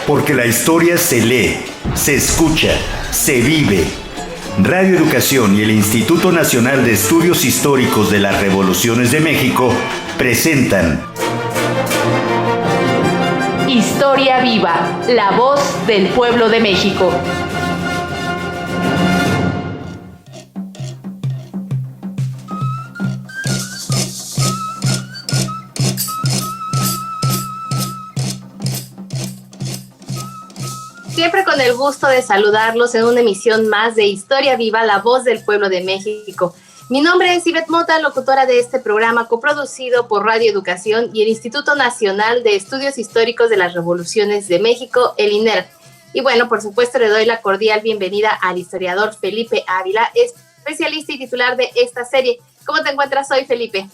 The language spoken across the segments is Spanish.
Porque la historia se lee, se escucha, se vive. Radio Educación y el Instituto Nacional de Estudios Históricos de las Revoluciones de México presentan Historia Viva, la voz del pueblo de México. Siempre con el gusto de saludarlos en una emisión más de Historia Viva, la voz del pueblo de México. Mi nombre es Ivette Mota, locutora de este programa coproducido por Radio Educación y el Instituto Nacional de Estudios Históricos de las Revoluciones de México, el INER. Y bueno, por supuesto le doy la cordial bienvenida al historiador Felipe Ávila, especialista y titular de esta serie. ¿Cómo te encuentras hoy, Felipe?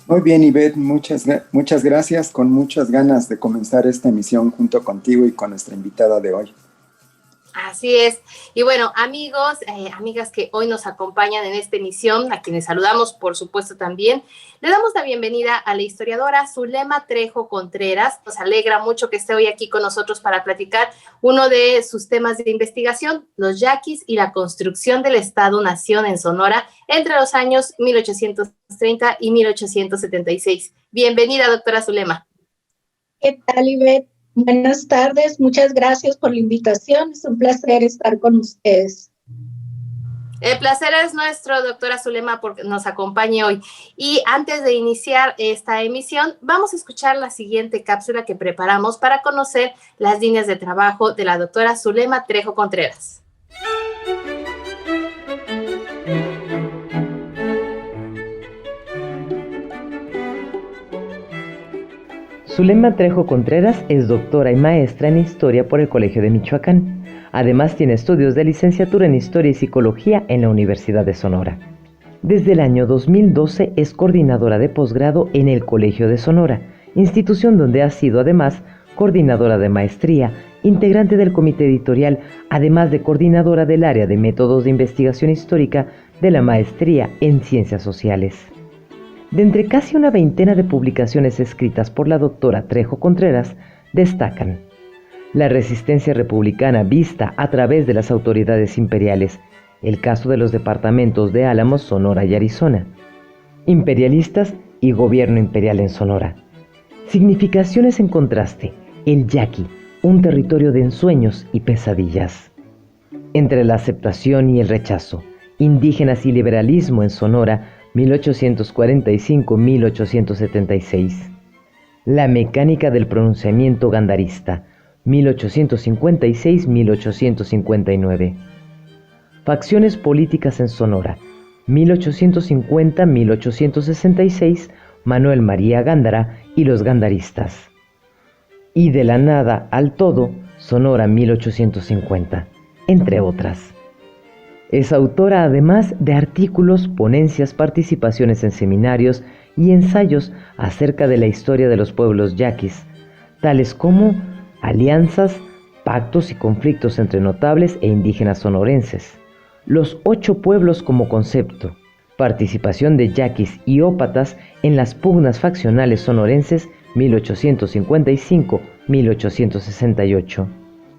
Muy bien, Ivette, muchas gracias, con muchas ganas de comenzar esta emisión junto contigo y con nuestra invitada de hoy. Así es. Y bueno, amigos, amigas que hoy nos acompañan en esta emisión, a quienes saludamos, por supuesto, también, le damos la bienvenida a la historiadora Zulema Trejo Contreras. Nos alegra mucho que esté hoy aquí con nosotros para platicar uno de sus temas de investigación, los yaquis y la construcción del Estado-Nación en Sonora entre los años 1830 y 1876. Bienvenida, doctora Zulema. ¿Qué tal, Ivette? Buenas tardes, muchas gracias por la invitación, es un placer estar con ustedes. El placer es nuestro, doctora Zulema, porque nos acompañe hoy. Y antes de iniciar esta emisión, vamos a escuchar la siguiente cápsula que preparamos para conocer las líneas de trabajo de la doctora Zulema Trejo Contreras. Zulema Trejo Contreras es doctora y maestra en Historia por el Colegio de Michoacán. Además tiene estudios de licenciatura en Historia y Psicología en la Universidad de Sonora. Desde el año 2012 es coordinadora de posgrado en el Colegio de Sonora, institución donde ha sido además coordinadora de maestría, integrante del comité editorial, además de coordinadora del área de métodos de investigación histórica de la maestría en Ciencias Sociales. De entre casi una veintena de publicaciones escritas por la doctora Trejo Contreras, destacan La resistencia republicana vista a través de las autoridades imperiales, el caso de los departamentos de Álamos, Sonora y Arizona, Imperialistas y gobierno imperial en Sonora, Significaciones en contraste, el yaqui, un territorio de ensueños y pesadillas, Entre la aceptación y el rechazo, indígenas y liberalismo en Sonora, 1845-1876. La mecánica del pronunciamiento gandarista, 1856-1859. Facciones políticas en Sonora, 1850-1866, Manuel María Gándara y los gandaristas. Y de la nada al todo, Sonora 1850, entre otras. Es autora además de artículos, ponencias, participaciones en seminarios y ensayos acerca de la historia de los pueblos yaquis, tales como alianzas, pactos y conflictos entre notables e indígenas sonorenses, los 8 pueblos como concepto, participación de yaquis y ópatas en las pugnas faccionales sonorenses 1855-1868,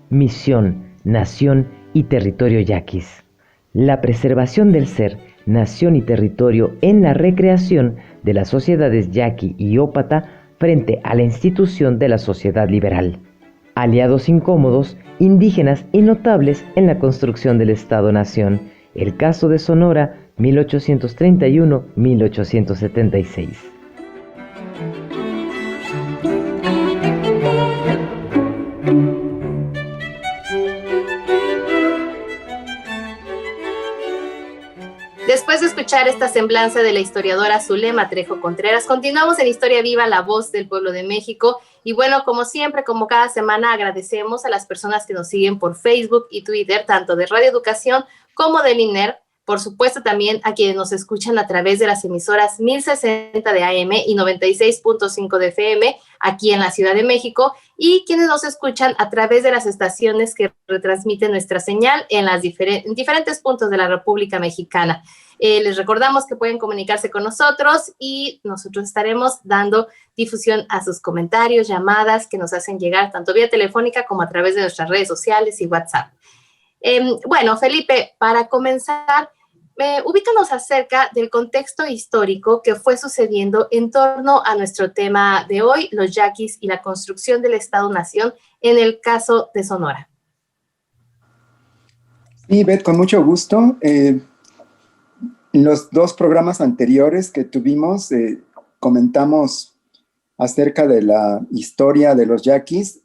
misión, nación y territorio yaquis. La preservación del ser, nación y territorio en la recreación de las sociedades yaqui y ópata frente a la institución de la sociedad liberal. Aliados incómodos, indígenas y notables en la construcción del Estado-Nación. El caso de Sonora, 1831-1876. Después de escuchar esta semblanza de la historiadora Zulema Trejo Contreras, continuamos en Historia Viva, la voz del pueblo de México. Y bueno, como siempre, como cada semana, agradecemos a las personas que nos siguen por Facebook y Twitter, tanto de Radio Educación como del INER. por supuesto también a quienes nos escuchan a través de las emisoras 1060 de AM y 96.5 de FM aquí en la Ciudad de México, y quienes nos escuchan a través de las estaciones que retransmiten nuestra señal en diferentes puntos de la República Mexicana. Les recordamos que pueden comunicarse con nosotros y nosotros estaremos dando difusión a sus comentarios, llamadas que nos hacen llegar tanto vía telefónica como a través de nuestras redes sociales y WhatsApp. Bueno, Felipe, para comenzar, ubícanos acerca del contexto histórico que fue sucediendo en torno a nuestro tema de hoy, los yaquis y la construcción del Estado-Nación en el caso de Sonora. Sí, Beth, con mucho gusto. En los dos programas anteriores que tuvimos, comentamos acerca de la historia de los yaquis,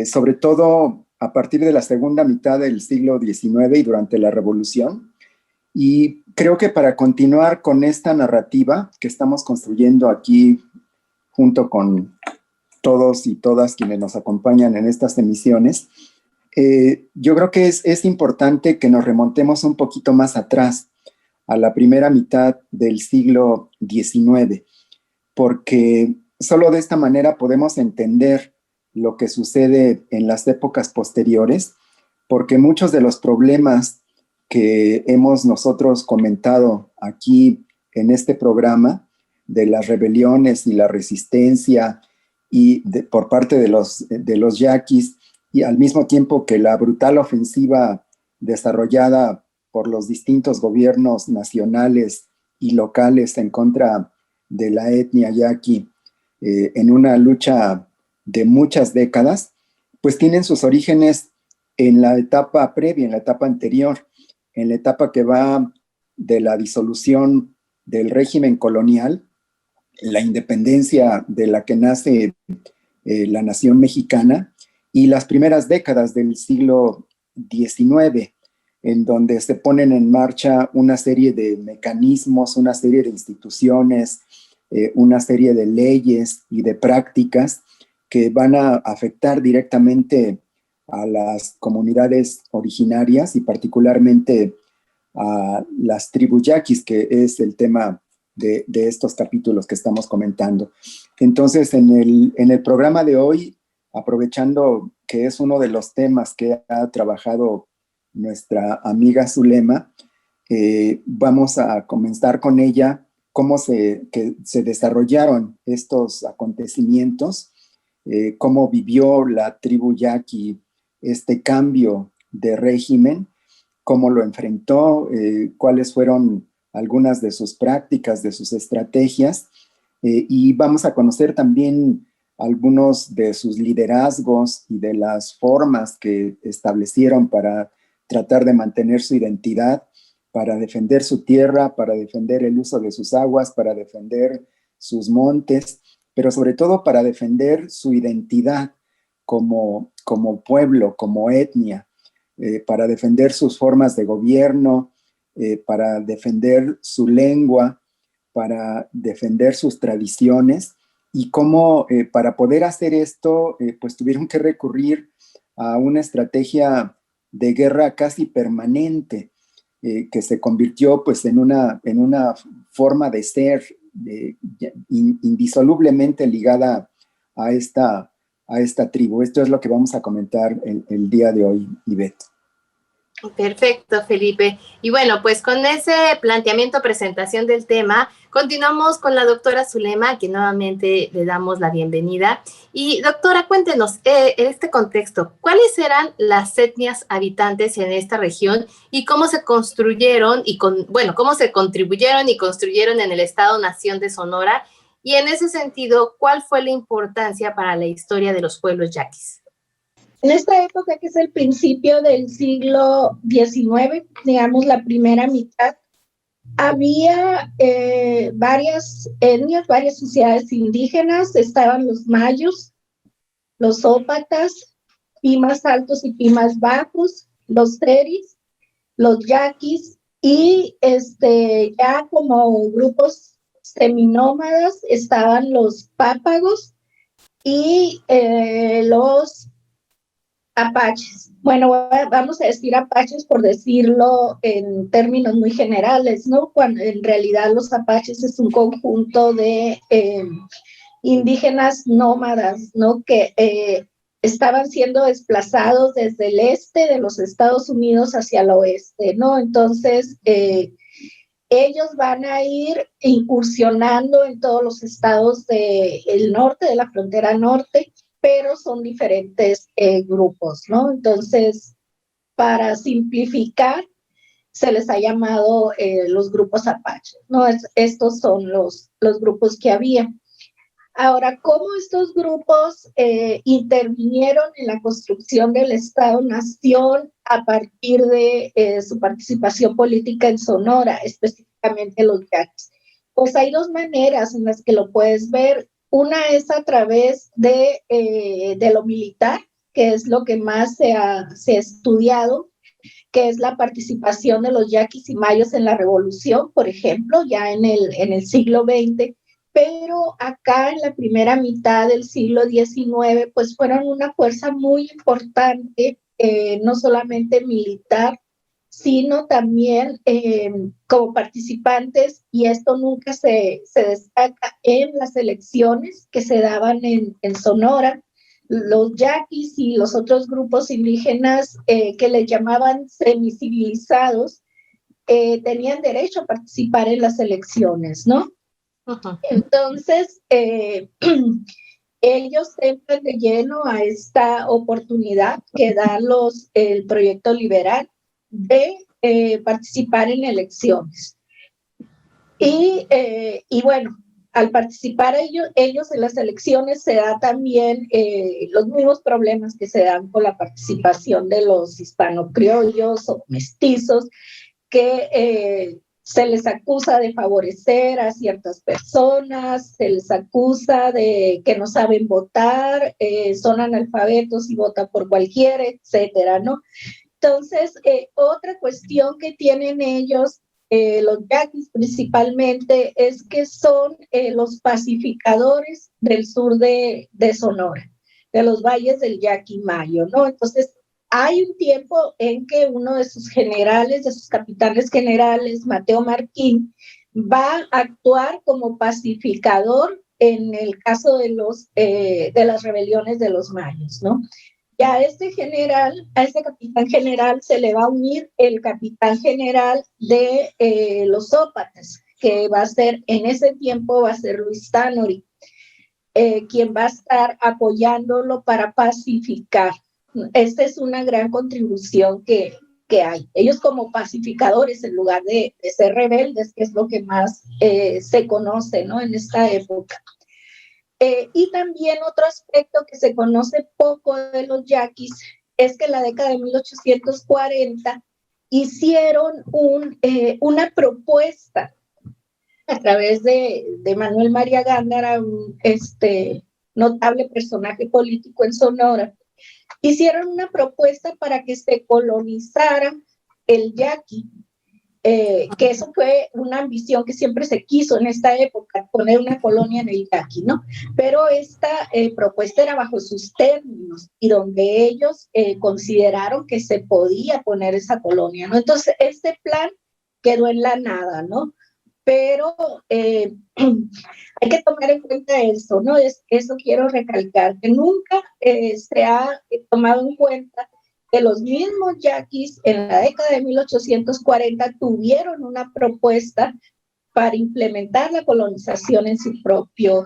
sobre todo a partir de la segunda mitad del siglo XIX y durante la Revolución. Y creo que para continuar con esta narrativa que estamos construyendo aquí junto con todos y todas quienes nos acompañan en estas emisiones, yo creo que es importante que nos remontemos un poquito más atrás, a la primera mitad del siglo XIX, porque solo de esta manera podemos entender lo que sucede en las épocas posteriores, porque muchos de los problemas que hemos nosotros comentado aquí en este programa, de las rebeliones y la resistencia y por parte de los yaquis, y al mismo tiempo que la brutal ofensiva desarrollada por los distintos gobiernos nacionales y locales en contra de la etnia yaqui, en una lucha de muchas décadas, pues tienen sus orígenes en la etapa previa, en la etapa anterior, en la etapa que va de la disolución del régimen colonial, la independencia de la que nace la nación mexicana, y las primeras décadas del siglo XIX, en donde se ponen en marcha una serie de mecanismos, una serie de instituciones, una serie de leyes y de prácticas que van a afectar directamente a las comunidades originarias y particularmente a las tribus yaquis, que es el tema de estos capítulos que estamos comentando. Entonces, en el programa de hoy, aprovechando que es uno de los temas que ha trabajado nuestra amiga Zulema, vamos a comenzar con ella cómo se desarrollaron estos acontecimientos, cómo vivió la tribu yaqui este cambio de régimen, cómo lo enfrentó, cuáles fueron algunas de sus prácticas, de sus estrategias, y vamos a conocer también algunos de sus liderazgos y de las formas que establecieron para tratar de mantener su identidad, para defender su tierra, para defender el uso de sus aguas, para defender sus montes, pero sobre todo para defender su identidad como pueblo, como etnia, para defender sus formas de gobierno, para defender su lengua, para defender sus tradiciones, y cómo para poder hacer esto, pues tuvieron que recurrir a una estrategia de guerra casi permanente, que se convirtió pues en una forma de ser indisolublemente ligada a esta tribu. Esto es lo que vamos a comentar el día de hoy, Ivette. Perfecto, Felipe. Y bueno, pues con ese planteamiento, presentación del tema, continuamos con la doctora Zulema, a quien nuevamente le damos la bienvenida. Y doctora, cuéntenos, en este contexto, ¿cuáles eran las etnias habitantes en esta región y cómo se construyeron cómo se contribuyeron y construyeron en el Estado-Nación de Sonora? Y en ese sentido, ¿cuál fue la importancia para la historia de los pueblos yaquis? En esta época, que es el principio del siglo XIX, digamos la primera mitad, había varias etnias, varias sociedades indígenas. Estaban los mayos, los ópatas, pi más altos y pi más bajos, los teris, los yaquis, y ya como grupos seminómadas estaban los pápagos y los apaches. Bueno, vamos a decir apaches por decirlo en términos muy generales, ¿no? Cuando en realidad los apaches es un conjunto de indígenas nómadas, ¿no? Que estaban siendo desplazados desde el este de los Estados Unidos hacia el oeste, ¿no? Entonces, ellos van a ir incursionando en todos los estados del norte, de la frontera norte, pero son diferentes grupos, ¿no? Entonces, para simplificar, se les ha llamado los grupos apaches, ¿no? Estos son los grupos que había. Ahora, ¿cómo estos grupos intervinieron en la construcción del Estado-Nación a partir de su participación política en Sonora, específicamente los yaquis? Pues hay dos maneras en las que lo puedes ver. Una es a través de lo militar, que es lo que más se ha estudiado, que es la participación de los yaquis y mayos en la revolución, por ejemplo, ya en el siglo XX. Pero acá en la primera mitad del siglo XIX, pues fueron una fuerza muy importante, no solamente militar, sino también como participantes, y esto nunca se destaca en las elecciones que se daban en Sonora. Los yaquis y los otros grupos indígenas que les llamaban semicivilizados tenían derecho a participar en las elecciones, ¿no? Uh-huh. Entonces, ellos entran de lleno a esta oportunidad que da el proyecto liberal de participar en elecciones. Y bueno, al participar ellos en las elecciones se da también los mismos problemas que se dan con la participación de los hispano-criollos o mestizos, que se les acusa de favorecer a ciertas personas, se les acusa de que no saben votar, son analfabetos y votan por cualquiera, etcétera, ¿no? Entonces, otra cuestión que tienen ellos, los yaquis principalmente, es que son los pacificadores del sur de Sonora, de los valles del Yaqui-Mayo, ¿no? Entonces, hay un tiempo en que uno de sus generales, de sus capitanes generales, Mateo Marquín, va a actuar como pacificador en el caso de las rebeliones de los mayos, ¿no? Y a este capitán general se le va a unir el capitán general de los Zópatas, que va a ser, en ese tiempo va a ser Luis Tanori, quien va a estar apoyándolo para pacificar. Esta es una gran contribución que hay. Ellos como pacificadores en lugar de ser rebeldes, que es lo que más se conoce, ¿no? En esta época. Y también otro aspecto que se conoce poco de los yaquis es que en la década de 1840 hicieron una propuesta a través de Manuel María Gándara, un notable personaje político en Sonora. Hicieron una propuesta para que se colonizara el yaqui, que eso fue una ambición que siempre se quiso en esta época, poner una colonia en el yaqui, ¿no? Pero esta propuesta era bajo sus términos y donde ellos consideraron que se podía poner esa colonia, ¿no? Entonces, este plan quedó en la nada, ¿no? Pero hay que tomar en cuenta eso, ¿no? Eso quiero recalcar, que nunca se ha tomado en cuenta que los mismos yaquis en la década de 1840 tuvieron una propuesta para implementar la colonización en su propio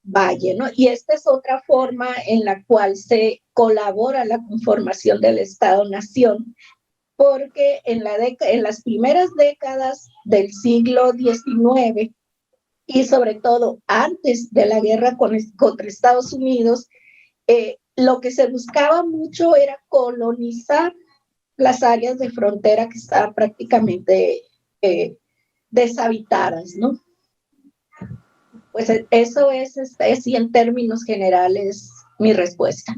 valle, ¿no? Y esta es otra forma en la cual se colabora la conformación del Estado-Nación, porque en las primeras décadas del siglo XIX y sobre todo antes de la guerra contra Estados Unidos, lo que se buscaba mucho era colonizar las áreas de frontera que estaban prácticamente deshabitadas, ¿no? Pues eso es y en términos generales mi respuesta.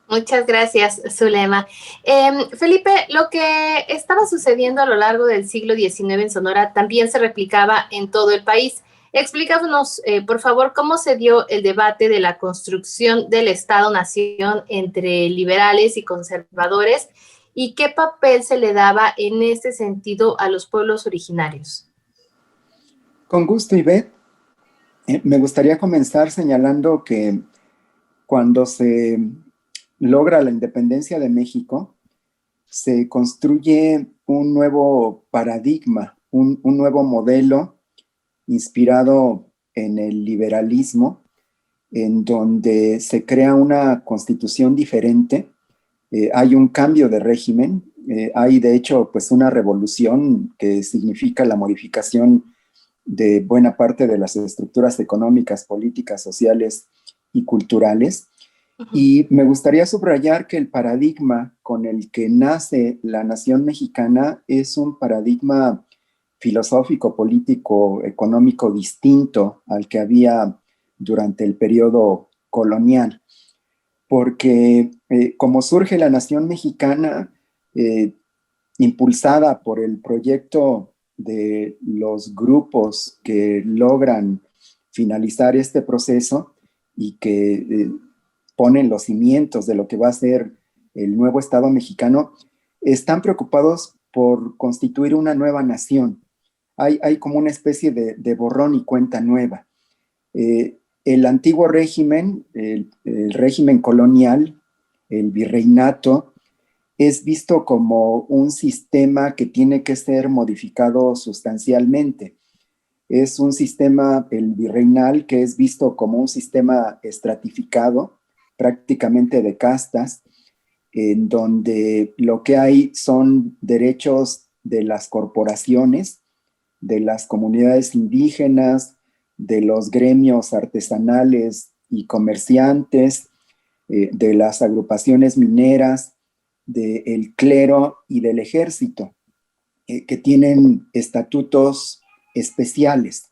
Muchas gracias, Zulema. Felipe, lo que estaba sucediendo a lo largo del siglo XIX en Sonora también se replicaba en todo el país. Explícanos, por favor, cómo se dio el debate de la construcción del Estado-Nación entre liberales y conservadores y qué papel se le daba en este sentido a los pueblos originarios. Con gusto, Ivette. Me gustaría comenzar señalando que cuando se logra la independencia de México, se construye un nuevo paradigma, un nuevo modelo inspirado en el liberalismo, en donde se crea una constitución diferente, hay un cambio de régimen, hay de hecho pues una revolución que significa la modificación de buena parte de las estructuras económicas, políticas, sociales y culturales. Y me gustaría subrayar que el paradigma con el que nace la nación mexicana es un paradigma filosófico, político, económico distinto al que había durante el periodo colonial. Porque como surge la nación mexicana, impulsada por el proyecto de los grupos que logran finalizar este proceso y que ponen los cimientos de lo que va a ser el nuevo Estado mexicano, están preocupados por constituir una nueva nación. Hay como una especie de borrón y cuenta nueva. El antiguo régimen, el régimen colonial, el virreinato, es visto como un sistema que tiene que ser modificado sustancialmente. Es un sistema, el virreinal, que es visto como un sistema estratificado, prácticamente de castas, en donde lo que hay son derechos de las corporaciones, de las comunidades indígenas, de los gremios artesanales y comerciantes, de las agrupaciones mineras, del clero y del ejército, que tienen estatutos especiales,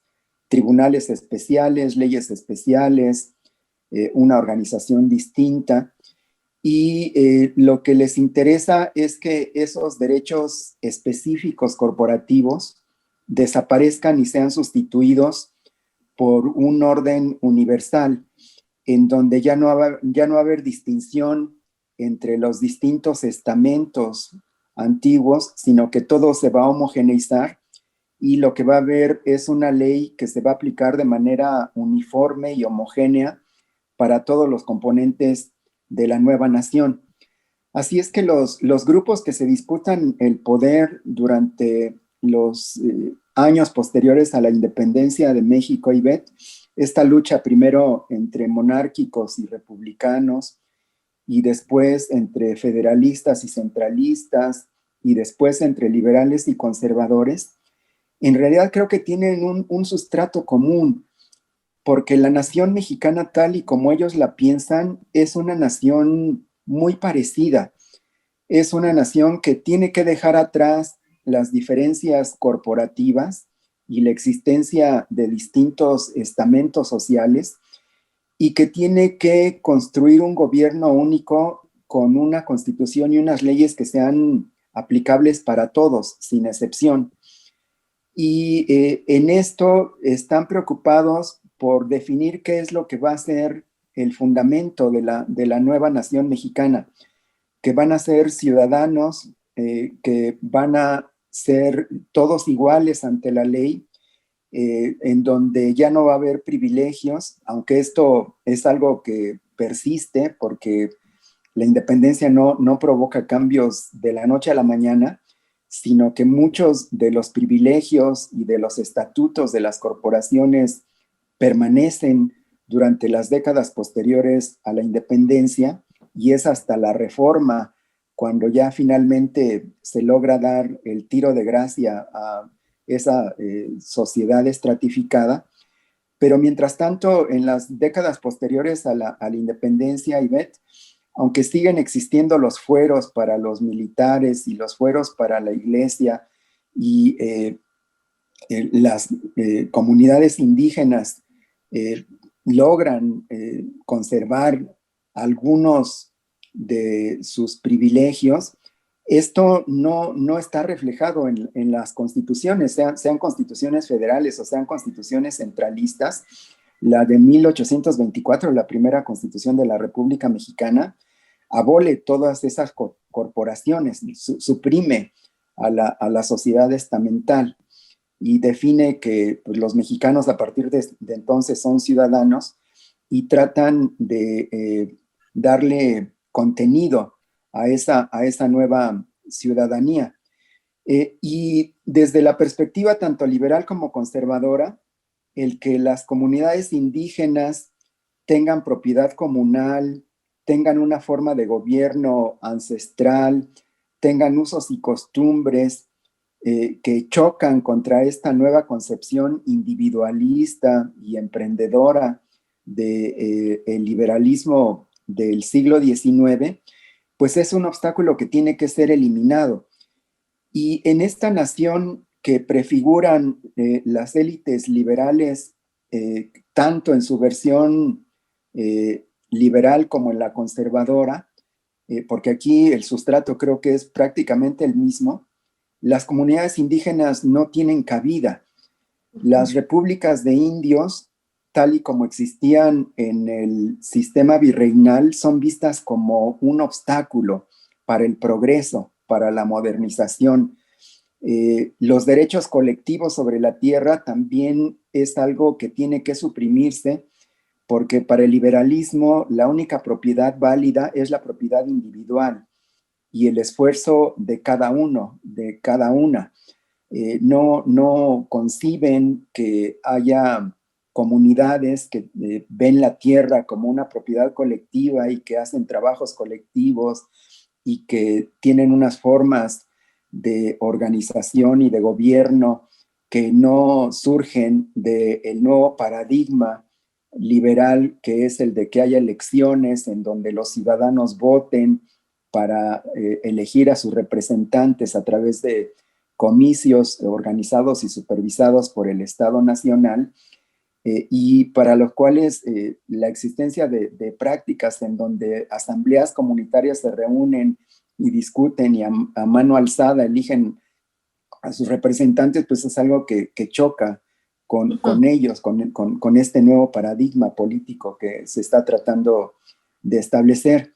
tribunales especiales, leyes especiales, una organización distinta. Y lo que les interesa es que esos derechos específicos corporativos desaparezcan y sean sustituidos por un orden universal, en donde ya no va a haber distinción entre los distintos estamentos antiguos, sino que todo se va a homogeneizar y lo que va a haber es una ley que se va a aplicar de manera uniforme y homogénea para todos los componentes de la nueva nación. Así es que los grupos que se disputan el poder durante los años posteriores a la independencia de México, Ivette, esta lucha primero entre monárquicos y republicanos, y después entre federalistas y centralistas, y después entre liberales y conservadores, en realidad creo que tienen un sustrato común, porque la nación mexicana tal y como ellos la piensan es una nación muy parecida. Es una nación que tiene que dejar atrás las diferencias corporativas y la existencia de distintos estamentos sociales y que tiene que construir un gobierno único con una constitución y unas leyes que sean aplicables para todos, sin excepción. Y en esto están preocupados por definir qué es lo que va a ser el fundamento de la nueva nación mexicana, que van a ser ciudadanos, que van a ser todos iguales ante la ley, en donde ya no va a haber privilegios, aunque esto es algo que persiste porque la independencia no provoca cambios de la noche a la mañana, sino que muchos de los privilegios y de los estatutos de las corporaciones permanecen durante las décadas posteriores a la independencia, y es hasta la reforma cuando ya finalmente se logra dar el tiro de gracia a esa sociedad estratificada. Pero mientras tanto, en las décadas posteriores a la independencia, Ivette, aunque siguen existiendo los fueros para los militares y los fueros para la iglesia y las comunidades indígenas logran conservar algunos de sus privilegios, Esto no está reflejado en las constituciones, sean constituciones federales o sean constituciones centralistas. La de 1824, la primera constitución de la República Mexicana, abole todas esas corporaciones, suprime a la sociedad estamental y define que pues, los mexicanos a partir de entonces son ciudadanos y tratan de darle contenido a esa nueva ciudadanía. Y desde la perspectiva tanto liberal como conservadora, el que las comunidades indígenas tengan propiedad comunal, tengan una forma de gobierno ancestral, tengan usos y costumbres que chocan contra esta nueva concepción individualista y emprendedora del liberalismo del siglo XIX, pues es un obstáculo que tiene que ser eliminado. Y en esta nación que prefiguran las élites liberales, tanto en su versión liberal como en la conservadora, porque aquí el sustrato creo que es prácticamente el mismo, las comunidades indígenas no tienen cabida. Las repúblicas de indios, tal y como existían en el sistema virreinal, son vistas como un obstáculo para el progreso, para la modernización. Los derechos colectivos sobre la tierra también es algo que tiene que suprimirse, porque para el liberalismo la única propiedad válida es la propiedad individual y el esfuerzo de cada uno, de cada una. No conciben que haya comunidades que ven la tierra como una propiedad colectiva y que hacen trabajos colectivos y que tienen unas formas de organización y de gobierno que no surgen del nuevo paradigma liberal, que es el de que haya elecciones en donde los ciudadanos voten para elegir a sus representantes a través de comicios organizados y supervisados por el Estado Nacional, y para los cuales la existencia de prácticas en donde asambleas comunitarias se reúnen y discuten y a mano alzada eligen a sus representantes, pues es algo que choca con ellos, con este nuevo paradigma político que se está tratando de establecer.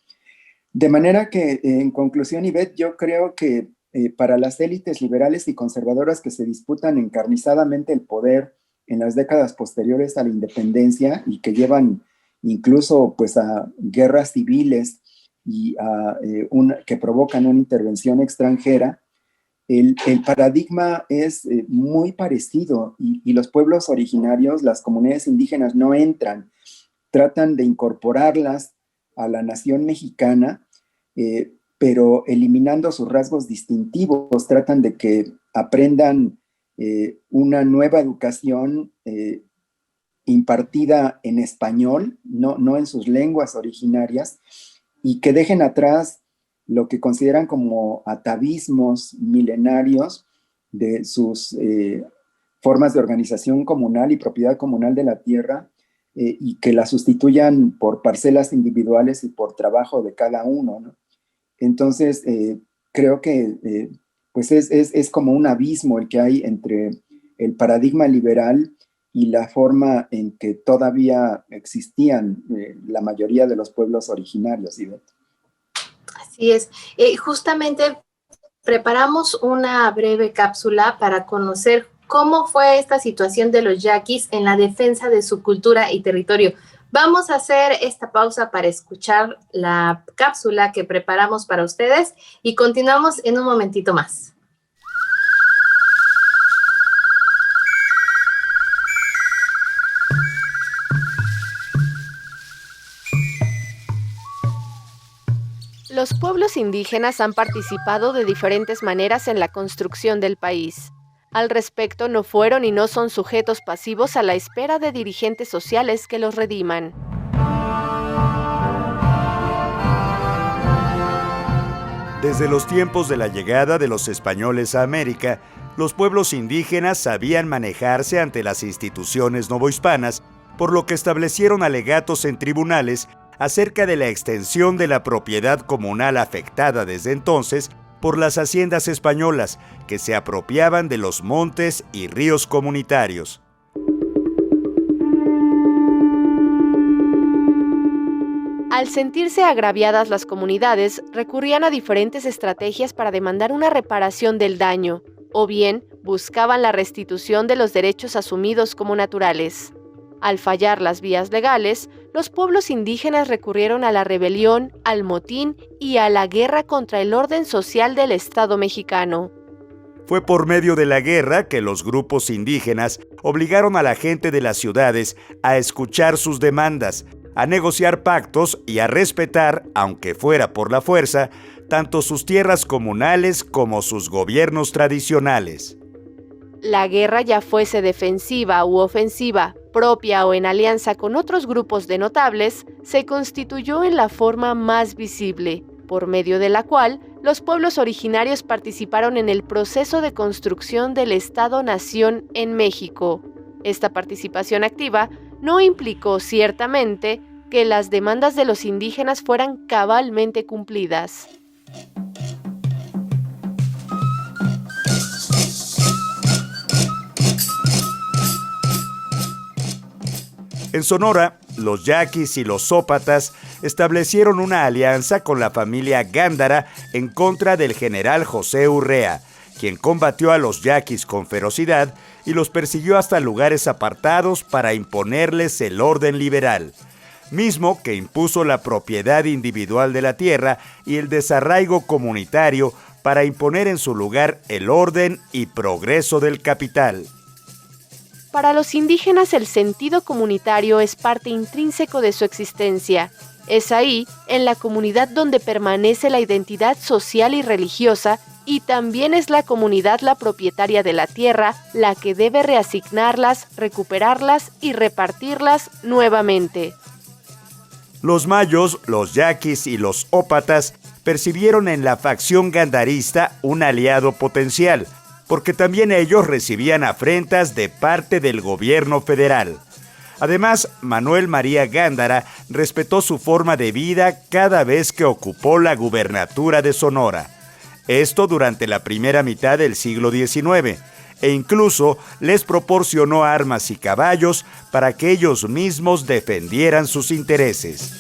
De manera que, en conclusión, Ivette, yo creo que para las élites liberales y conservadoras que se disputan encarnizadamente el poder en las décadas posteriores a la independencia y que llevan incluso pues, a guerras civiles y que provocan una intervención extranjera, el paradigma es muy parecido y los pueblos originarios, las comunidades indígenas no entran, tratan de incorporarlas a la nación mexicana, pero eliminando sus rasgos distintivos, tratan de que aprendan una nueva educación impartida en español, no en sus lenguas originarias, y que dejen atrás lo que consideran como atavismos milenarios de sus formas de organización comunal y propiedad comunal de la tierra, y que la sustituyan por parcelas individuales y por trabajo de cada uno, ¿no? Entonces, creo que pues es como un abismo el que hay entre el paradigma liberal y la forma en que todavía existían la mayoría de los pueblos originarios, Ivette. Así es. Justamente preparamos una breve cápsula para conocer cómo fue esta situación de los yaquis en la defensa de su cultura y territorio. Vamos a hacer esta pausa para escuchar la cápsula que preparamos para ustedes y continuamos en un momentito más. Los pueblos indígenas han participado de diferentes maneras en la construcción del país. Al respecto, no fueron y no son sujetos pasivos a la espera de dirigentes sociales que los rediman. Desde los tiempos de la llegada de los españoles a América, los pueblos indígenas sabían manejarse ante las instituciones novohispanas, por lo que establecieron alegatos en tribunales acerca de la extensión de la propiedad comunal afectada desde entonces por las haciendas españolas, que se apropiaban de los montes y ríos comunitarios. Al sentirse agraviadas las comunidades, recurrían a diferentes estrategias para demandar una reparación del daño, o bien buscaban la restitución de los derechos asumidos como naturales. Al fallar las vías legales, los pueblos indígenas recurrieron a la rebelión, al motín y a la guerra contra el orden social del Estado mexicano. Fue por medio de la guerra que los grupos indígenas obligaron a la gente de las ciudades a escuchar sus demandas, a negociar pactos y a respetar, aunque fuera por la fuerza, tanto sus tierras comunales como sus gobiernos tradicionales. La guerra, ya fuese defensiva u ofensiva, propia o en alianza con otros grupos de notables, se constituyó en la forma más visible, por medio de la cual los pueblos originarios participaron en el proceso de construcción del Estado-Nación en México. Esta participación activa no implicó ciertamente que las demandas de los indígenas fueran cabalmente cumplidas. En Sonora, los yaquis y los zópatas establecieron una alianza con la familia Gándara en contra del general José Urrea, quien combatió a los yaquis con ferocidad y los persiguió hasta lugares apartados para imponerles el orden liberal, mismo que impuso la propiedad individual de la tierra y el desarraigo comunitario para imponer en su lugar el orden y progreso del capital. Para los indígenas, el sentido comunitario es parte intrínseco de su existencia. Es ahí, en la comunidad, donde permanece la identidad social y religiosa, y también es la comunidad la propietaria de la tierra, la que debe reasignarlas, recuperarlas y repartirlas nuevamente. Los mayos, los yaquis y los ópatas percibieron en la facción gandarista un aliado potencial, porque también ellos recibían afrentas de parte del gobierno federal. Además, Manuel María Gándara respetó su forma de vida cada vez que ocupó la gubernatura de Sonora. Esto durante la primera mitad del siglo XIX, e incluso les proporcionó armas y caballos para que ellos mismos defendieran sus intereses.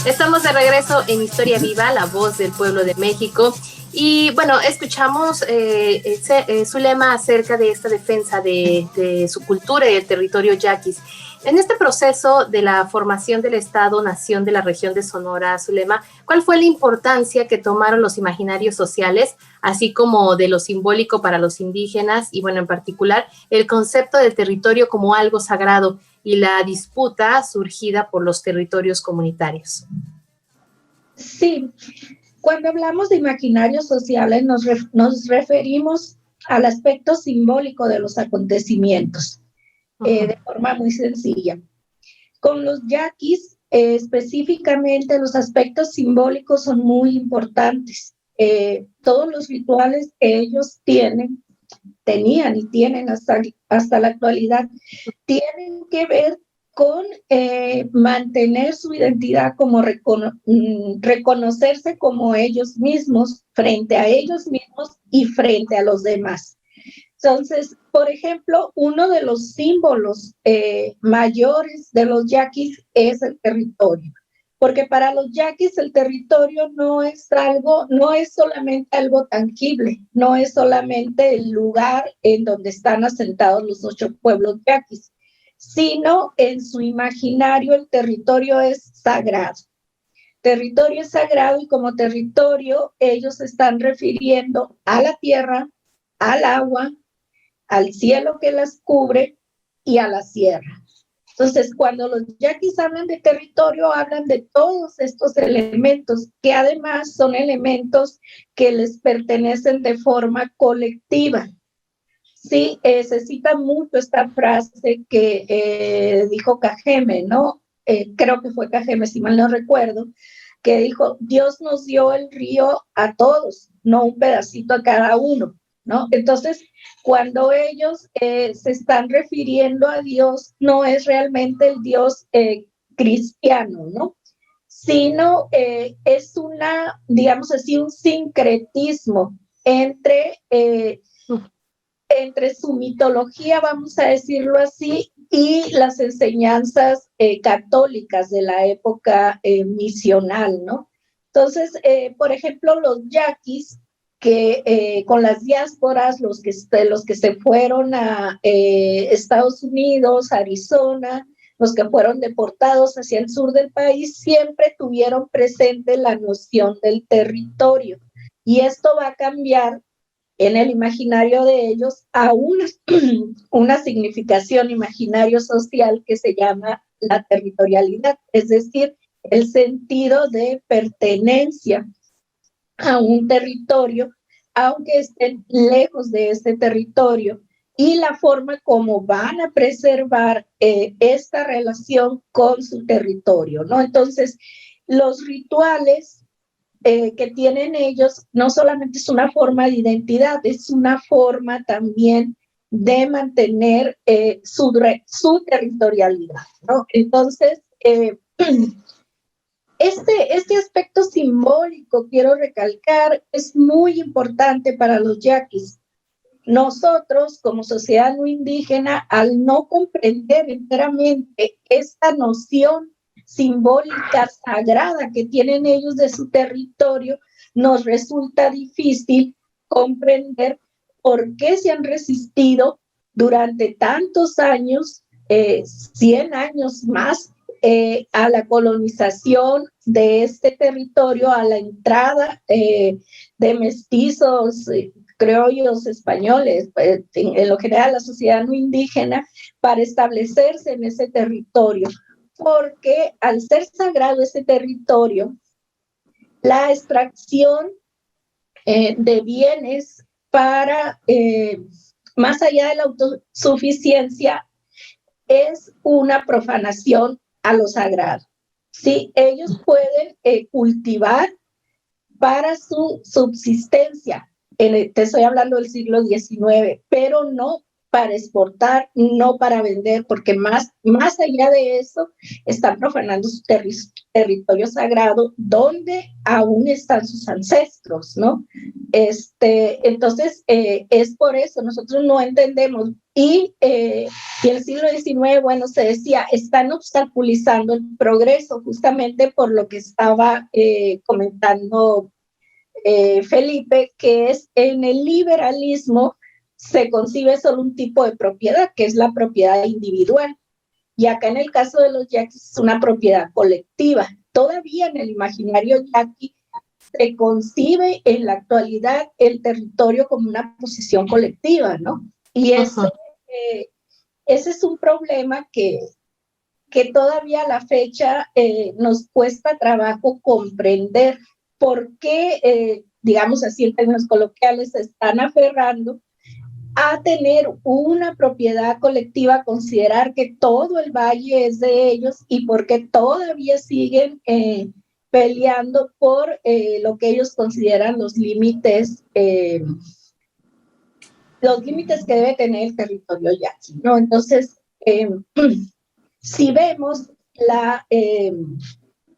Estamos de regreso en Historia Viva, la voz del pueblo de México. Y bueno, escuchamos su lema acerca de esta defensa de su cultura y del territorio yaquis. En este proceso de la formación del Estado-Nación de la región de Sonora, Zulema, ¿cuál fue la importancia que tomaron los imaginarios sociales, así como de lo simbólico para los indígenas y, bueno, en particular, el concepto de territorio como algo sagrado y la disputa surgida por los territorios comunitarios? Sí, cuando hablamos de imaginarios sociales nos referimos al aspecto simbólico de los acontecimientos. De forma muy sencilla. Con los yaquis, específicamente, los aspectos simbólicos son muy importantes. Todos los rituales que ellos tenían y tienen hasta la actualidad, tienen que ver con mantener su identidad, como reconocerse como ellos mismos, frente a ellos mismos y frente a los demás. Entonces, por ejemplo, uno de los símbolos mayores de los yaquis es el territorio, porque para los yaquis el territorio no es solamente algo tangible, no es solamente el lugar en donde están asentados los 8 pueblos yaquis, sino en su imaginario el territorio es sagrado. Territorio es sagrado y como territorio ellos se están refiriendo a la tierra, al agua, al cielo que las cubre y a la sierra. Entonces, cuando los yaquis hablan de territorio, hablan de todos estos elementos, que además son elementos que les pertenecen de forma colectiva. Sí, se cita mucho esta frase que dijo Cajeme, ¿no? creo que fue Cajeme, si mal no recuerdo, que dijo, Dios nos dio el río a todos, no un pedacito a cada uno, ¿no? Entonces, cuando ellos se están refiriendo a Dios, no es realmente el Dios cristiano, ¿no? Sino es una, digamos así, un sincretismo entre su mitología, vamos a decirlo así, y las enseñanzas católicas de la época misional, ¿no? Entonces, por ejemplo, los yaquis, que con las diásporas, los que se fueron a Estados Unidos, Arizona, los que fueron deportados hacia el sur del país, siempre tuvieron presente la noción del territorio. Y esto va a cambiar en el imaginario de ellos a una significación imaginario social que se llama la territorialidad, es decir, el sentido de pertenencia a un territorio, aunque estén lejos de este territorio, y la forma como van a preservar esta relación con su territorio, ¿no? Entonces, los rituales que tienen ellos no solamente es una forma de identidad, es una forma también de mantener su territorialidad, ¿no? Entonces, este aspecto simbólico, quiero recalcar, es muy importante para los yaquis. Nosotros, como sociedad no indígena, al no comprender enteramente esta noción simbólica sagrada que tienen ellos de su territorio, nos resulta difícil comprender por qué se han resistido durante tantos años, 100 años más, a la colonización de este territorio, a la entrada de mestizos, criollos españoles, en lo general la sociedad no indígena, para establecerse en ese territorio. Porque al ser sagrado ese territorio, la extracción de bienes para, más allá de la autosuficiencia, es una profanación a lo sagrado. Sí, ellos pueden cultivar para su subsistencia, te estoy hablando del siglo XIX, pero no para exportar, no para vender, porque más allá de eso, están profanando su territorio sagrado, donde aún están sus ancestros, ¿no? Entonces, es por eso, nosotros no entendemos. Y el siglo XIX, bueno, se decía, están obstaculizando el progreso, justamente por lo que estaba comentando Felipe, que es en el liberalismo se concibe solo un tipo de propiedad, que es la propiedad individual. Y acá en el caso de los yaquis es una propiedad colectiva. Todavía en el imaginario yaqui se concibe en la actualidad el territorio como una posición colectiva, ¿no? Y eso, ese es un problema que todavía a la fecha nos cuesta trabajo comprender por qué, digamos así en términos coloquiales, se están aferrando a tener una propiedad colectiva, considerar que todo el valle es de ellos y por qué todavía siguen peleando por lo que ellos consideran los límites que debe tener el territorio yaqui, ¿no? Entonces, si vemos la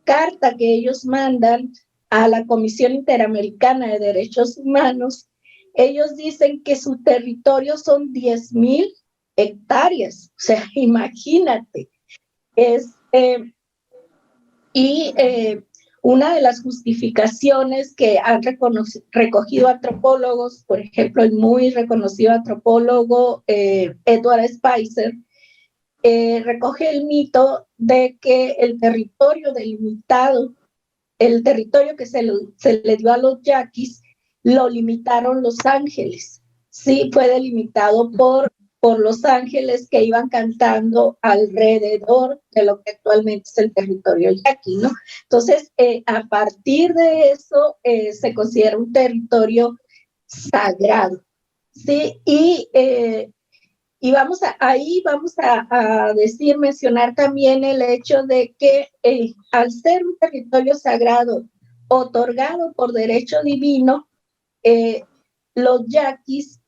carta que ellos mandan a la Comisión Interamericana de Derechos Humanos, ellos dicen que su territorio son 10,000 hectáreas. O sea, imagínate. Una de las justificaciones que han recogido antropólogos, por ejemplo, el muy reconocido antropólogo Edward Spicer, recoge el mito de que el territorio delimitado, el territorio que se le dio a los yaquis, lo limitaron los ángeles. Sí, fue delimitado por los ángeles que iban cantando alrededor de lo que actualmente es el territorio yaqui, ¿no? Entonces, a partir de eso, se considera un territorio sagrado, ¿sí? Y Y ahí vamos a mencionar también el hecho de que al ser un territorio sagrado otorgado por derecho divino, los yaquis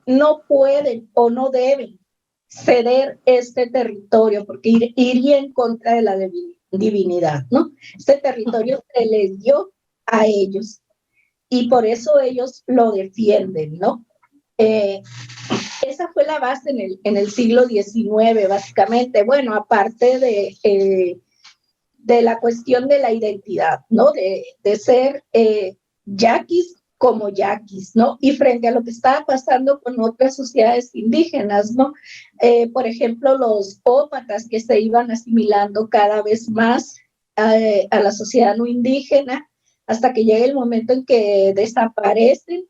no pueden o no deben ceder este territorio porque iría en contra de la divinidad, ¿no? Este territorio se les dio a ellos y por eso ellos lo defienden, ¿no? Esa fue la base en el siglo XIX, básicamente. Bueno, aparte de la cuestión de la identidad, ¿no? De ser yaquis como yaquis, ¿no? Y frente a lo que estaba pasando con otras sociedades indígenas, ¿no? Por ejemplo, los ópatas que se iban asimilando cada vez más a la sociedad no indígena, hasta que llega el momento en que desaparecen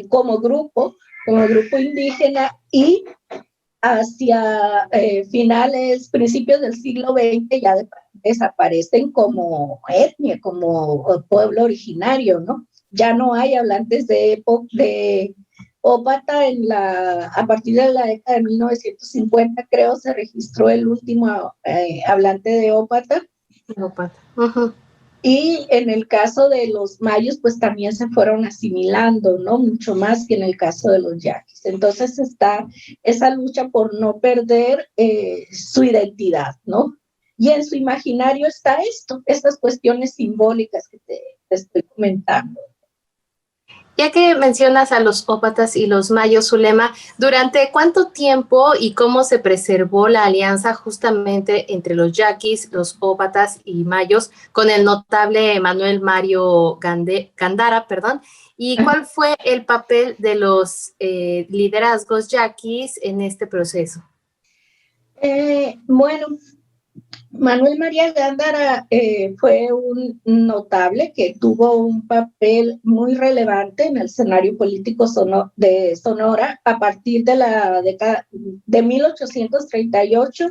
como grupo indígena y hacia principios del siglo XX ya desaparecen como etnia, como pueblo originario, ¿no? Ya no hay hablantes de ópata a partir de la década de 1950, creo, se registró el último hablante de ópata. Uh-huh. Y en el caso de los mayos, pues también se fueron asimilando, ¿no? Mucho más que en el caso de los yaquis. Entonces está esa lucha por no perder su identidad, ¿no? Y en su imaginario está estas cuestiones simbólicas que te estoy comentando. Ya que mencionas a los ópatas y los mayos, Zulema, ¿durante cuánto tiempo y cómo se preservó la alianza justamente entre los yaquis, los ópatas y mayos con el notable Manuel Mario Gándara, perdón? ¿Y cuál fue el papel de los liderazgos yaquis en este proceso? Bueno, Manuel María Gándara fue un notable que tuvo un papel muy relevante en el escenario político de Sonora a partir de la década de 1838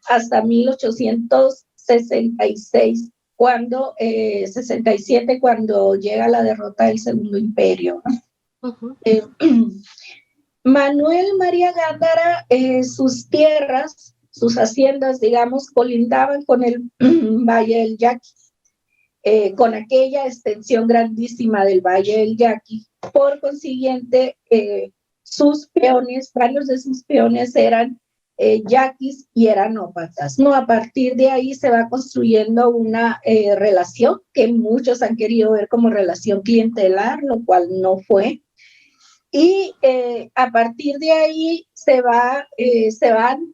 hasta 1866, 67, cuando llega la derrota del Segundo Imperio, ¿no? Uh-huh. Manuel María Gándara, sus tierras, sus haciendas, digamos, colindaban con el Valle del Yaqui, con aquella extensión grandísima del Valle del Yaqui. Por consiguiente, sus peones, varios de sus peones eran yaquis y eran ópatas, ¿no? A partir de ahí se va construyendo una relación que muchos han querido ver como relación clientelar, lo cual no fue. Y a partir de ahí se van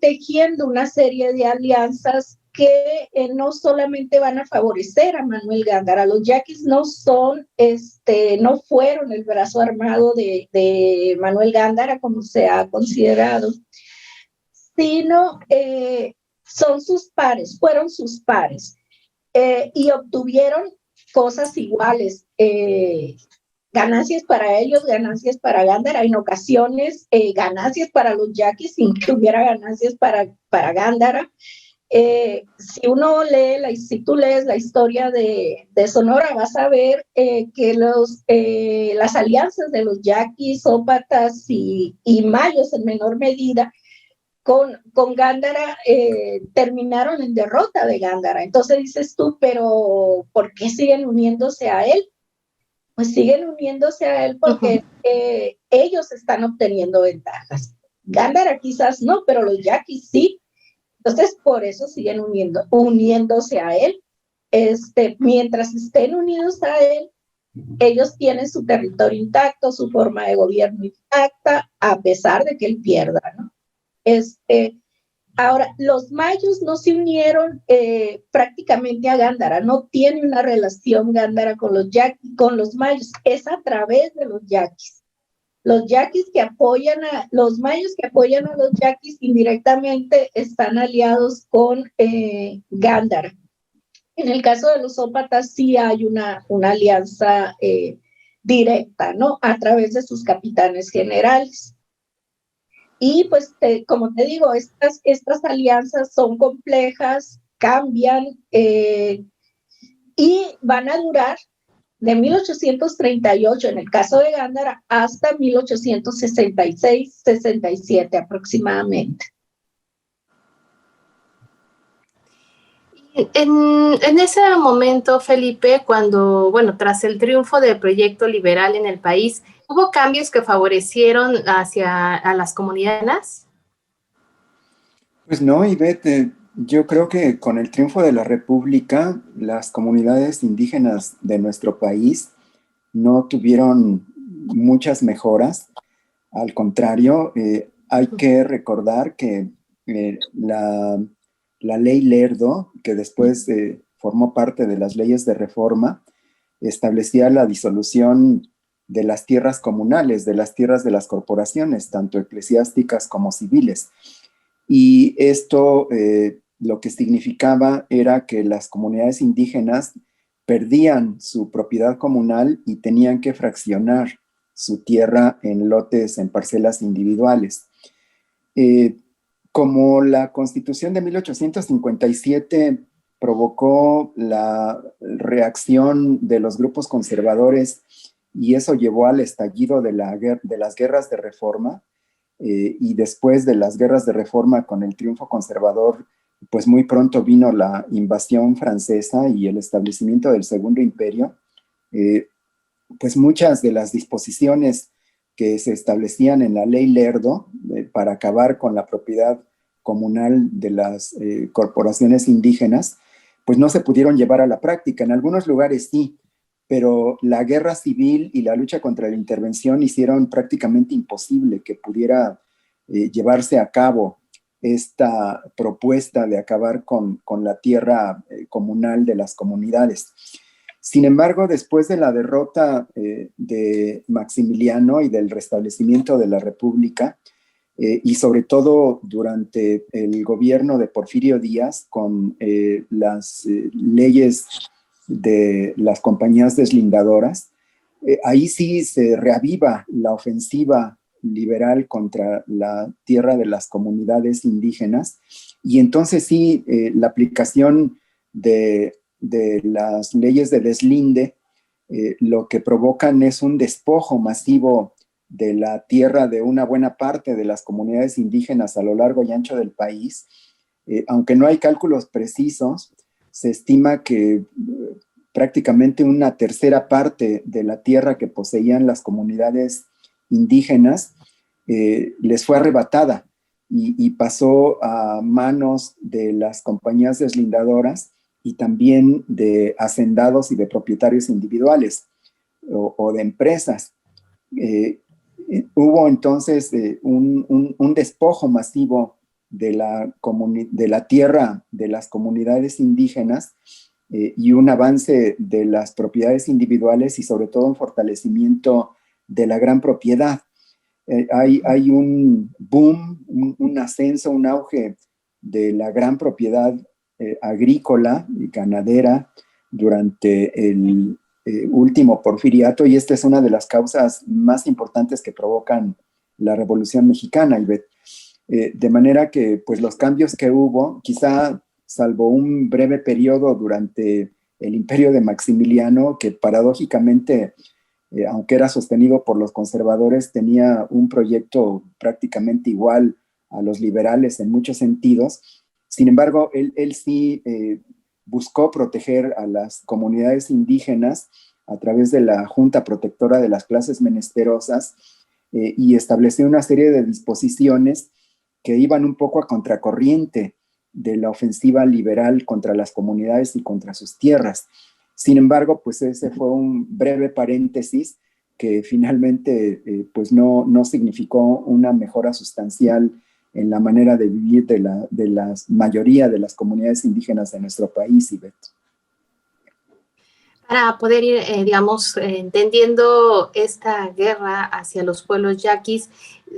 tejiendo una serie de alianzas que no solamente van a favorecer a Manuel Gándara. Los yaquis no fueron el brazo armado de Manuel Gándara, como se ha considerado, sino fueron sus pares, y obtuvieron cosas iguales. Ganancias para ellos, ganancias para Gándara, en ocasiones ganancias para los yaquis sin que hubiera ganancias para Gándara. Si tú lees la historia de Sonora, vas a ver que las alianzas de los yaquis, ópatas y mayos en menor medida con Gándara terminaron en derrota de Gándara. Entonces dices tú, pero ¿por qué siguen uniéndose a él? Pues siguen uniéndose a él porque ellos están obteniendo ventajas. Gándara quizás no, pero los yaquis sí. Entonces, por eso siguen uniéndose a él. Mientras estén unidos a él, ellos tienen su territorio intacto, su forma de gobierno intacta, a pesar de que él pierda, ¿no? Ahora, los mayos no se unieron prácticamente a Gándara, no tiene una relación Gándara con los mayos, es a través de los yaquis. Los mayos que apoyan a los yaquis indirectamente están aliados con Gándara. En el caso de los ópatas sí hay una alianza directa, ¿no? A través de sus capitanes generales. Y pues, como te digo, estas alianzas son complejas, cambian y van a durar de 1838 en el caso de Gándara hasta 1866-67 aproximadamente. En ese momento, Felipe, cuando, bueno, tras el triunfo del proyecto liberal en el país, ¿hubo cambios que favorecieron a las comunidades? Pues no, Ivette, yo creo que con el triunfo de la República, las comunidades indígenas de nuestro país no tuvieron muchas mejoras. Al contrario, hay que recordar que la ley Lerdo, que después formó parte de las leyes de reforma, establecía la disolución de las tierras comunales, de las tierras de las corporaciones, tanto eclesiásticas como civiles. Y esto lo que significaba era que las comunidades indígenas perdían su propiedad comunal y tenían que fraccionar su tierra en lotes, en parcelas individuales. Como la Constitución de 1857 provocó la reacción de los grupos conservadores y eso llevó al estallido de las guerras de reforma, y después de las guerras de reforma con el triunfo conservador, pues muy pronto vino la invasión francesa y el establecimiento del Segundo Imperio. Pues muchas de las disposiciones que se establecían en la ley Lerdo para acabar con la propiedad comunal de las corporaciones indígenas, pues no se pudieron llevar a la práctica. En algunos lugares sí, pero la guerra civil y la lucha contra la intervención hicieron prácticamente imposible que pudiera llevarse a cabo esta propuesta de acabar con la tierra comunal de las comunidades. Sin embargo, después de la derrota de Maximiliano y del restablecimiento de la República, y sobre todo durante el gobierno de Porfirio Díaz, con las leyes de las compañías deslindadoras, ahí sí se reaviva la ofensiva liberal contra la tierra de las comunidades indígenas, y entonces sí, la aplicación de las leyes de deslinde lo que provocan es un despojo masivo de la tierra de una buena parte de las comunidades indígenas a lo largo y ancho del país. Aunque no hay cálculos precisos, se estima que prácticamente una tercera parte de la tierra que poseían las comunidades indígenas les fue arrebatada y pasó a manos de las compañías deslindadoras y también de hacendados y de propietarios individuales o de empresas. Hubo entonces un despojo masivo de la tierra de las comunidades indígenas y un avance de las propiedades individuales y sobre todo un fortalecimiento de la gran propiedad. Hay un boom, un ascenso, un auge de la gran propiedad agrícola y ganadera durante el último porfiriato, y esta es una de las causas más importantes que provocan la Revolución Mexicana, Ivette. De manera que pues los cambios que hubo, quizá salvo un breve periodo durante el imperio de Maximiliano, que paradójicamente, aunque era sostenido por los conservadores, tenía un proyecto prácticamente igual a los liberales en muchos sentidos. Sin embargo, él sí buscó proteger a las comunidades indígenas a través de la Junta Protectora de las Clases Menesterosas y estableció una serie de disposiciones que iban un poco a contracorriente de la ofensiva liberal contra las comunidades y contra sus tierras. Sin embargo, pues ese fue un breve paréntesis que finalmente pues no significó una mejora sustancial en la manera de vivir de la mayoría de las comunidades indígenas de nuestro país, Ivette. Para poder ir, digamos, entendiendo esta guerra hacia los pueblos yaquis,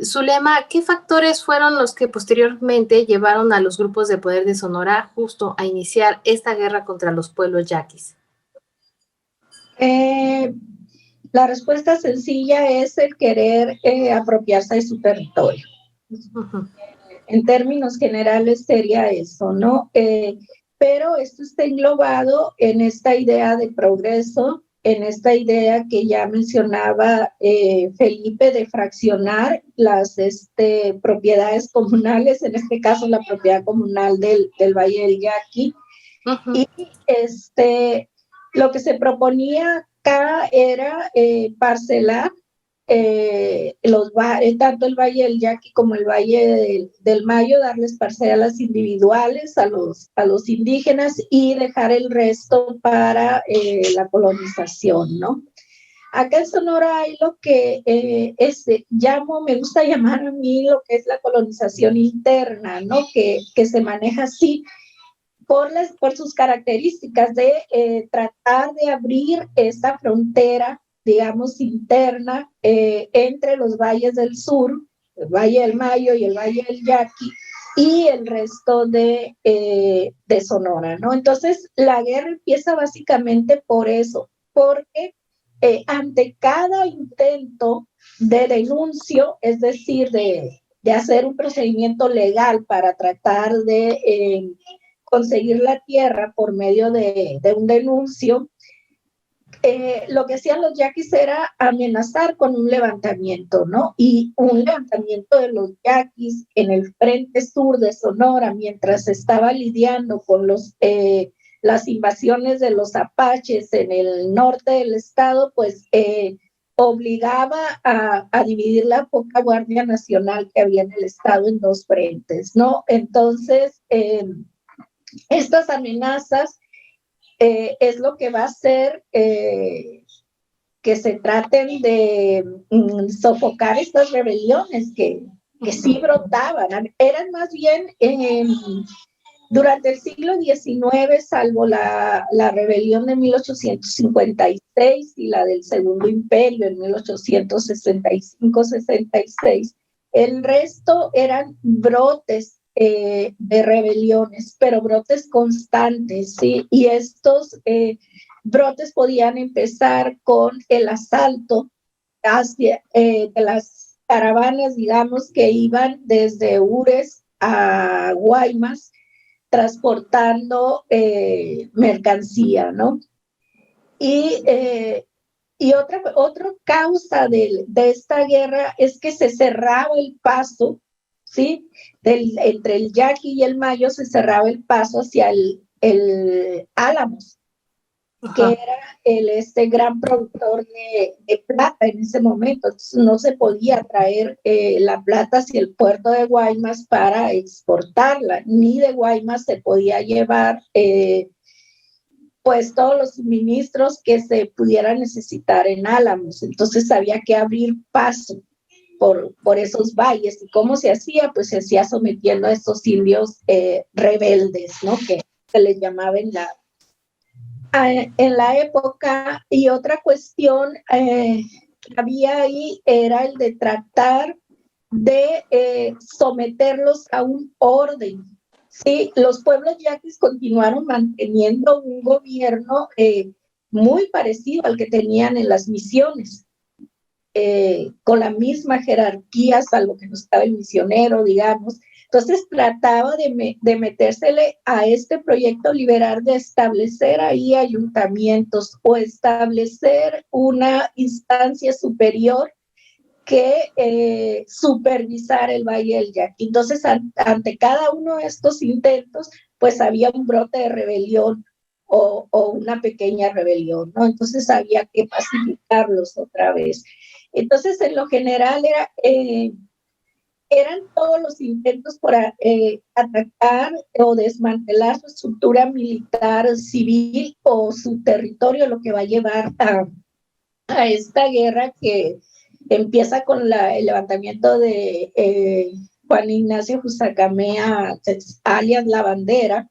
Zulema, ¿qué factores fueron los que posteriormente llevaron a los grupos de poder de Sonora justo a iniciar esta guerra contra los pueblos yaquis? La respuesta sencilla es el querer apropiarse de su territorio. Uh-huh. En términos generales sería eso, ¿no? Pero esto está englobado en esta idea de progreso en esta idea que ya mencionaba Felipe de fraccionar las propiedades comunales, en este caso la propiedad comunal del Valle del Yaqui. Uh-huh. Y lo que se proponía acá era parcelar tanto el Valle del Yaqui como el Valle del Mayo, darles parcelas individuales a los indígenas y dejar el resto para la colonización, ¿no? Acá en Sonora hay lo que me gusta llamar a mí lo que es la colonización interna, ¿no? Que se maneja así por sus características de tratar de abrir esta frontera, digamos, interna entre los valles del sur, el Valle del Mayo y el Valle del Yaqui, y el resto de Sonora, ¿no? Entonces, la guerra empieza básicamente por eso, porque ante cada intento de denuncio, es decir, de hacer un procedimiento legal para tratar de conseguir la tierra por medio de un denuncio, lo que hacían los yaquis era amenazar con un levantamiento, ¿no? Y un levantamiento de los yaquis en el frente sur de Sonora, mientras estaba lidiando con las invasiones de los apaches en el norte del estado, pues obligaba a dividir la poca Guardia Nacional que había en el estado en dos frentes, ¿no? Entonces, estas amenazas es lo que va a hacer que se traten de sofocar estas rebeliones que sí brotaban. Eran más bien durante el siglo XIX, salvo la rebelión de 1856 y la del Segundo Imperio en 1865-66, el resto eran brotes de rebeliones, pero brotes constantes, ¿sí? Y estos brotes podían empezar con el asalto de las caravanas, digamos, que iban desde Ures a Guaymas, transportando mercancía, ¿no? Y otra causa de esta guerra es que se cerraba el paso, ¿sí? Entre el Yaqui y el Mayo se cerraba el paso hacia el Álamos, que era este gran productor de plata en ese momento. Entonces, no se podía traer la plata hacia el puerto de Guaymas para exportarla, ni de Guaymas se podía llevar pues todos los suministros que se pudieran necesitar en Álamos. Entonces había que abrir paso por esos valles. ¿Y cómo se hacía? Pues se hacía sometiendo a estos indios rebeldes, ¿no? Que se les llamaba en la época. Y otra cuestión que había ahí era el de tratar de someterlos a un orden. Sí, los pueblos yaquis continuaron manteniendo un gobierno muy parecido al que tenían en las misiones. Con la misma jerarquía, salvo que no estaba el misionero, digamos. Entonces trataba de metérsele a este proyecto liberal de establecer ahí ayuntamientos o establecer una instancia superior que supervisara el Valle del Yaqui. Entonces, ante cada uno de estos intentos, pues había un brote de rebelión o una pequeña rebelión, ¿no? Entonces había que pacificarlos otra vez. Entonces, en lo general, eran todos los intentos por atacar o desmantelar su estructura militar, civil o su territorio, lo que va a llevar a esta guerra que empieza con el levantamiento de Juan Ignacio Jusacamea, alias La Bandera,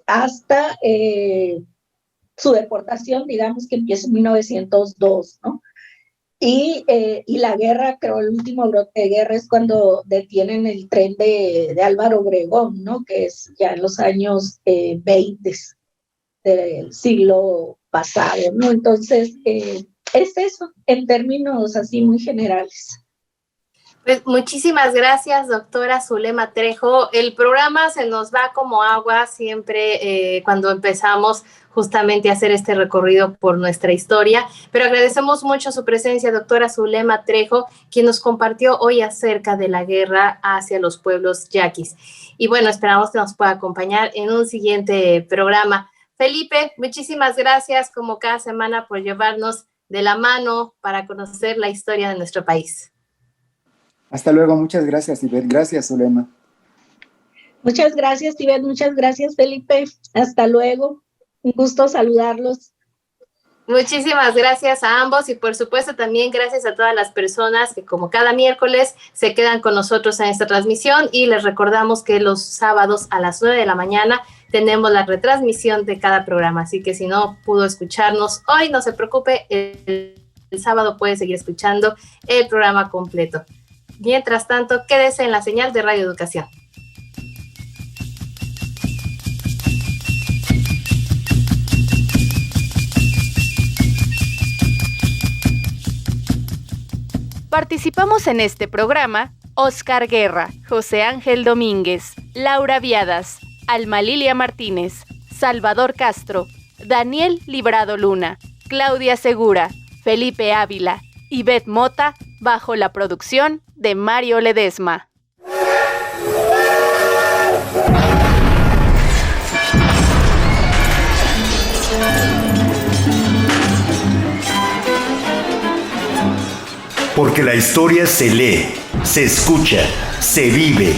hasta su deportación, digamos que empieza en 1902, ¿no? Y la guerra, creo, el último brote de guerra es cuando detienen el tren de Álvaro Obregón, ¿no? Que es ya en los años 20 del siglo pasado, ¿no? Entonces, es eso, en términos así muy generales. Pues muchísimas gracias, doctora Zulema Trejo. El programa se nos va como agua siempre cuando empezamos justamente hacer este recorrido por nuestra historia. Pero agradecemos mucho su presencia, doctora Zulema Trejo, quien nos compartió hoy acerca de la guerra hacia los pueblos yaquis. Y bueno, esperamos que nos pueda acompañar en un siguiente programa. Felipe, muchísimas gracias como cada semana por llevarnos de la mano para conocer la historia de nuestro país. Hasta luego, muchas gracias, Ivette. Gracias, Zulema. Muchas gracias, Ivette. Muchas gracias, Felipe. Hasta luego. Un gusto saludarlos. Muchísimas gracias a ambos y por supuesto también gracias a todas las personas que como cada miércoles se quedan con nosotros en esta transmisión y les recordamos que los sábados a las 9 de la mañana tenemos la retransmisión de cada programa, así que si no pudo escucharnos hoy, no se preocupe, el sábado puede seguir escuchando el programa completo. Mientras tanto, quédese en la señal de Radio Educación. Participamos en este programa Oscar Guerra, José Ángel Domínguez, Laura Viadas, Alma Lilia Martínez, Salvador Castro, Daniel Librado Luna, Claudia Segura, Felipe Ávila, Ivette Mota, bajo la producción de Mario Ledesma. Porque la historia se lee, se escucha, se vive.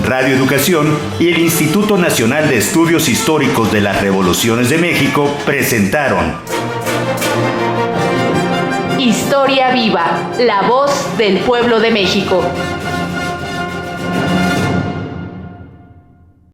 Radio Educación y el Instituto Nacional de Estudios Históricos de las Revoluciones de México presentaron Historia Viva, la voz del pueblo de México.